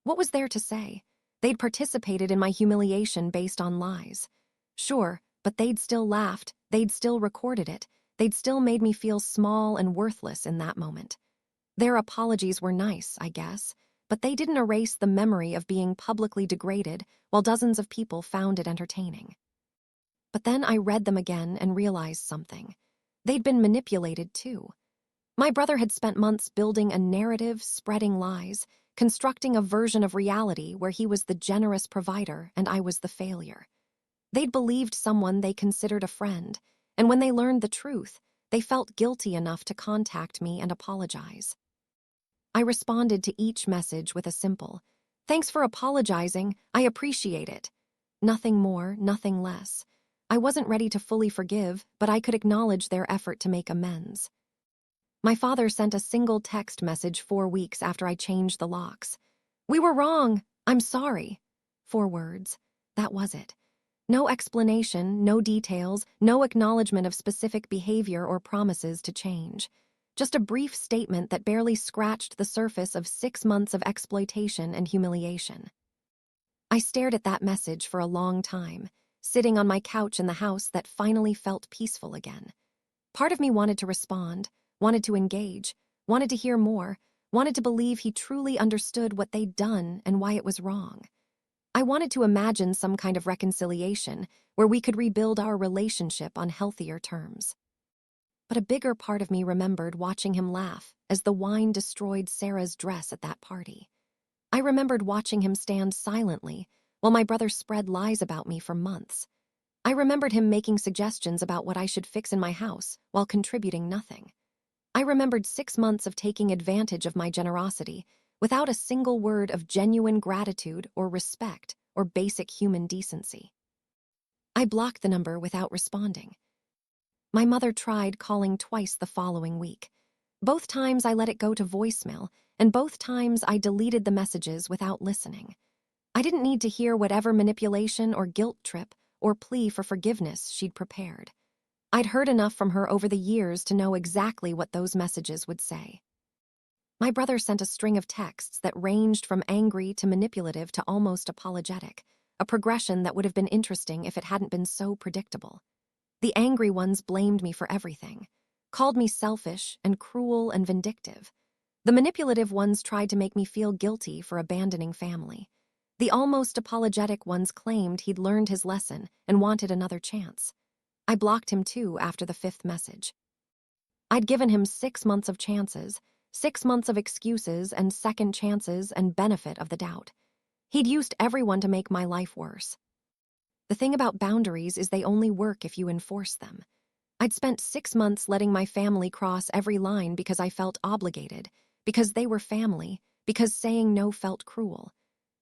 What was there to say? They'd participated in my humiliation based on lies. Sure, but they'd still laughed, they'd still recorded it, they'd still made me feel small and worthless in that moment. Their apologies were nice, I guess, but they didn't erase the memory of being publicly degraded while dozens of people found it entertaining. But then I read them again and realized something. They'd been manipulated too. My brother had spent months building a narrative, spreading lies, constructing a version of reality where he was the generous provider and I was the failure. They'd believed someone they considered a friend, and when they learned the truth, they felt guilty enough to contact me and apologize. I responded to each message with a simple, Thanks for apologizing. I appreciate it. Nothing more, nothing less. I wasn't ready to fully forgive, but I could acknowledge their effort to make amends. My father sent a single text message 4 weeks after I changed the locks. "We were wrong. I'm sorry." 4 words. That was it. No explanation, no details, no acknowledgement of specific behavior or promises to change. Just a brief statement that barely scratched the surface of 6 months of exploitation and humiliation. I stared at that message for a long time, sitting on my couch in the house that finally felt peaceful again. Part of me wanted to respond, wanted to engage, wanted to hear more, wanted to believe he truly understood what they'd done and why it was wrong. I wanted to imagine some kind of reconciliation where we could rebuild our relationship on healthier terms. But a bigger part of me remembered watching him laugh as the wine destroyed Sarah's dress at that party. I remembered watching him stand silently while my brother spread lies about me for months. I remembered him making suggestions about what I should fix in my house while contributing nothing. I remembered 6 months of taking advantage of my generosity without a single word of genuine gratitude or respect or basic human decency. I blocked the number without responding. My mother tried calling twice the following week. Both times I let it go to voicemail, and both times I deleted the messages without listening. I didn't need to hear whatever manipulation or guilt trip or plea for forgiveness she'd prepared. I'd heard enough from her over the years to know exactly what those messages would say. My brother sent a string of texts that ranged from angry to manipulative to almost apologetic, a progression that would have been interesting if it hadn't been so predictable. The angry ones blamed me for everything, called me selfish and cruel and vindictive. The manipulative ones tried to make me feel guilty for abandoning family. The almost apologetic ones claimed he'd learned his lesson and wanted another chance. I blocked him too after the 5th message. I'd given him 6 months of chances, 6 months of excuses and second chances and benefit of the doubt. He'd used everyone to make my life worse. The thing about boundaries is they only work if you enforce them. I'd spent 6 months letting my family cross every line because I felt obligated, because they were family, because saying no felt cruel.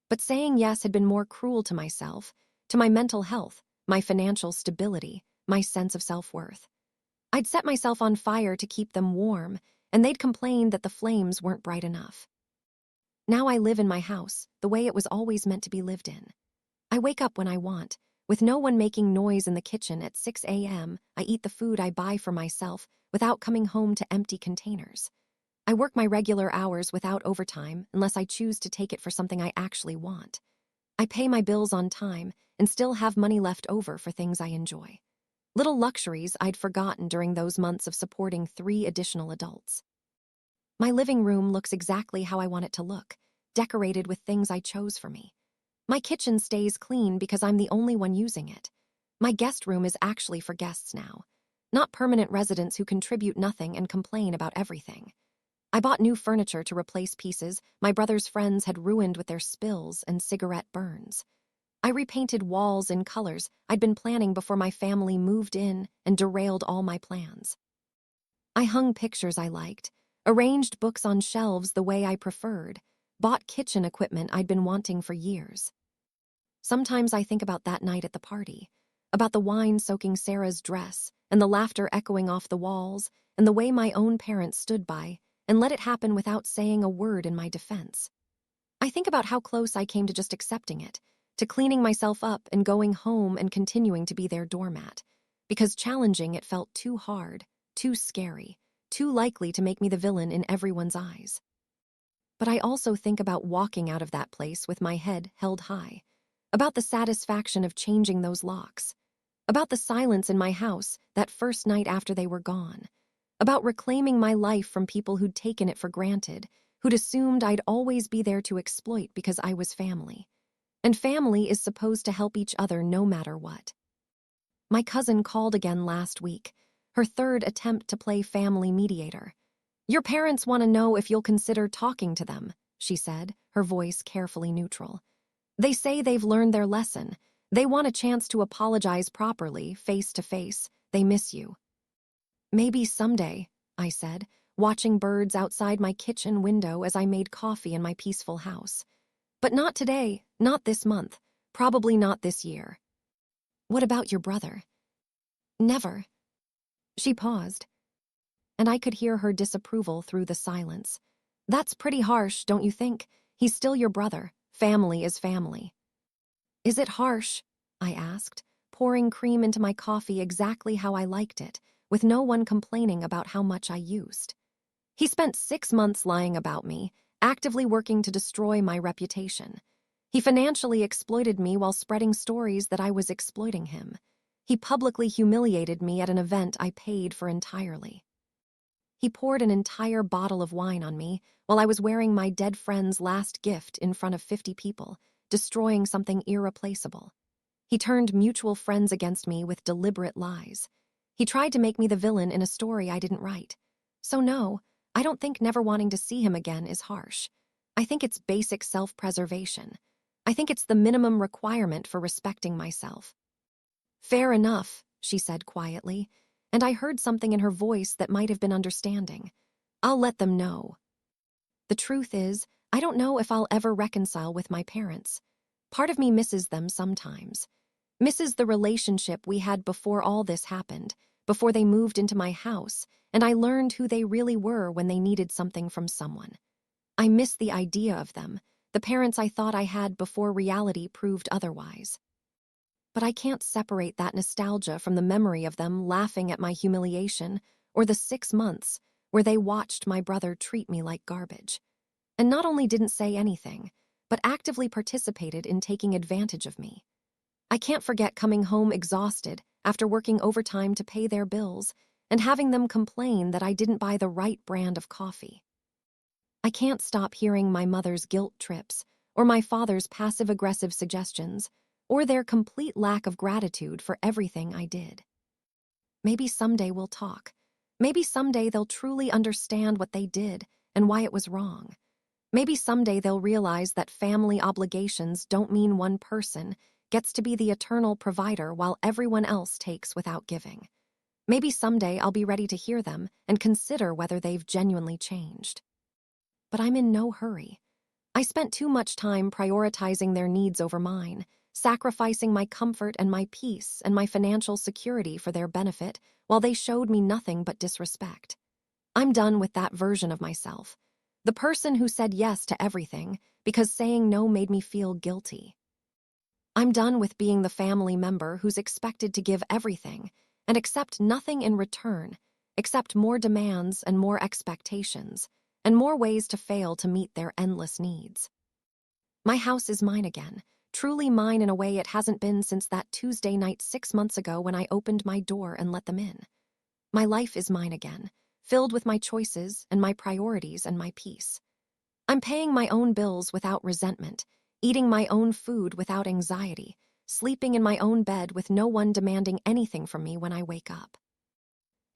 But saying yes had been more cruel to myself, to my mental health, my financial stability, my sense of self-worth. I'd set myself on fire to keep them warm, and they'd complain that the flames weren't bright enough. Now I live in my house, the way it was always meant to be lived in. I wake up when I want. With no one making noise in the kitchen at 6 a.m., I eat the food I buy for myself without coming home to empty containers. I work my regular hours without overtime unless I choose to take it for something I actually want. I pay my bills on time and still have money left over for things I enjoy. Little luxuries I'd forgotten during those months of supporting 3 additional adults. My living room looks exactly how I want it to look, decorated with things I chose for me. My kitchen stays clean because I'm the only one using it. My guest room is actually for guests now, not permanent residents who contribute nothing and complain about everything. I bought new furniture to replace pieces my brother's friends had ruined with their spills and cigarette burns. I repainted walls in colors I'd been planning before my family moved in and derailed all my plans. I hung pictures I liked, arranged books on shelves the way I preferred, bought kitchen equipment I'd been wanting for years. Sometimes I think about that night at the party, about the wine soaking Sarah's dress and the laughter echoing off the walls and the way my own parents stood by and let it happen without saying a word in my defense. I think about how close I came to just accepting it, to cleaning myself up and going home and continuing to be their doormat, because challenging it felt too hard, too scary, too likely to make me the villain in everyone's eyes. But I also think about walking out of that place with my head held high, about the satisfaction of changing those locks, about the silence in my house that first night after they were gone, about reclaiming my life from people who'd taken it for granted, who'd assumed I'd always be there to exploit because I was family. And family is supposed to help each other no matter what. My cousin called again last week, her 3rd attempt to play family mediator. "Your parents want to know if you'll consider talking to them," she said, her voice carefully neutral. "They say they've learned their lesson. They want a chance to apologize properly, face to face. They miss you." "Maybe someday," I said, watching birds outside my kitchen window as I made coffee in my peaceful house. But not today, not this month, probably not this year. What about your brother? Never. She paused, and I could hear her disapproval through the silence. That's pretty harsh, don't you think? He's still your brother. Family is family. Is it harsh? I asked, pouring cream into my coffee exactly how I liked it, with no one complaining about how much I used. He spent 6 months lying about me, actively working to destroy my reputation. He financially exploited me while spreading stories that I was exploiting him. He publicly humiliated me at an event I paid for entirely. He poured an entire bottle of wine on me while I was wearing my dead friend's last gift in front of 50 people, destroying something irreplaceable. He turned mutual friends against me with deliberate lies. He tried to make me the villain in a story I didn't write. So no, I don't think never wanting to see him again is harsh. I think it's basic self-preservation. I think it's the minimum requirement for respecting myself. Fair enough, she said quietly, and I heard something in her voice that might have been understanding. I'll let them know. The truth is, I don't know if I'll ever reconcile with my parents. Part of me misses them sometimes. Misses the relationship we had before all this happened, before they moved into my house, and I learned who they really were when they needed something from someone. I miss the idea of them, the parents I thought I had before reality proved otherwise. But I can't separate that nostalgia from the memory of them laughing at my humiliation or the 6 months where they watched my brother treat me like garbage. And not only didn't say anything, but actively participated in taking advantage of me. I can't forget coming home exhausted after working overtime to pay their bills and having them complain that I didn't buy the right brand of coffee. I can't stop hearing my mother's guilt trips or my father's passive-aggressive suggestions or their complete lack of gratitude for everything I did. Maybe someday we'll talk. Maybe someday they'll truly understand what they did and why it was wrong. Maybe someday they'll realize that family obligations don't mean one person gets to be the eternal provider while everyone else takes without giving. Maybe someday I'll be ready to hear them and consider whether they've genuinely changed. But I'm in no hurry. I spent too much time prioritizing their needs over mine, sacrificing my comfort and my peace and my financial security for their benefit while they showed me nothing but disrespect. I'm done with that version of myself, the person who said yes to everything because saying no made me feel guilty. I'm done with being the family member who's expected to give everything and accept nothing in return, except more demands and more expectations, and more ways to fail to meet their endless needs. My house is mine again, truly mine in a way it hasn't been since that Tuesday night 6 months ago when I opened my door and let them in. My life is mine again, filled with my choices and my priorities and my peace. I'm paying my own bills without resentment, eating my own food without anxiety, sleeping in my own bed with no one demanding anything from me when I wake up.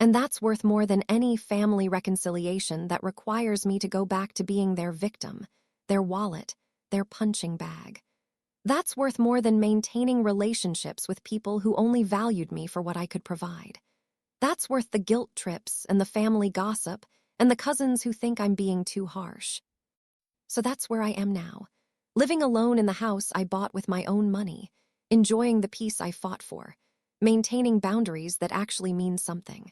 And that's worth more than any family reconciliation that requires me to go back to being their victim, their wallet, their punching bag. That's worth more than maintaining relationships with people who only valued me for what I could provide. That's worth the guilt trips and the family gossip and the cousins who think I'm being too harsh. So that's where I am now, living alone in the house I bought with my own money, enjoying the peace I fought for, maintaining boundaries that actually mean something.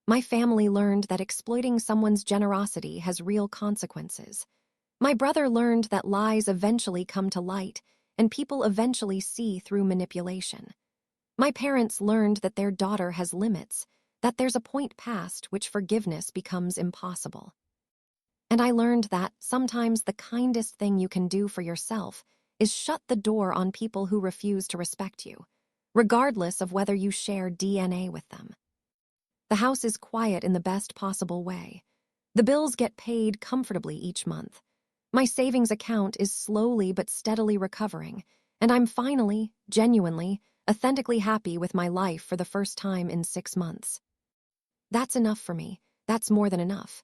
My family learned that exploiting someone's generosity has real consequences. My brother learned that lies eventually come to light and people eventually see through manipulation. My parents learned that their daughter has limits, that there's a point past which forgiveness becomes impossible. And I learned that sometimes the kindest thing you can do for yourself is shut the door on people who refuse to respect you, regardless of whether you share DNA with them. The house is quiet in the best possible way. The bills get paid comfortably each month. My savings account is slowly but steadily recovering, and I'm finally, genuinely, authentically happy with my life for the first time in 6 months. That's enough for me. That's more than enough.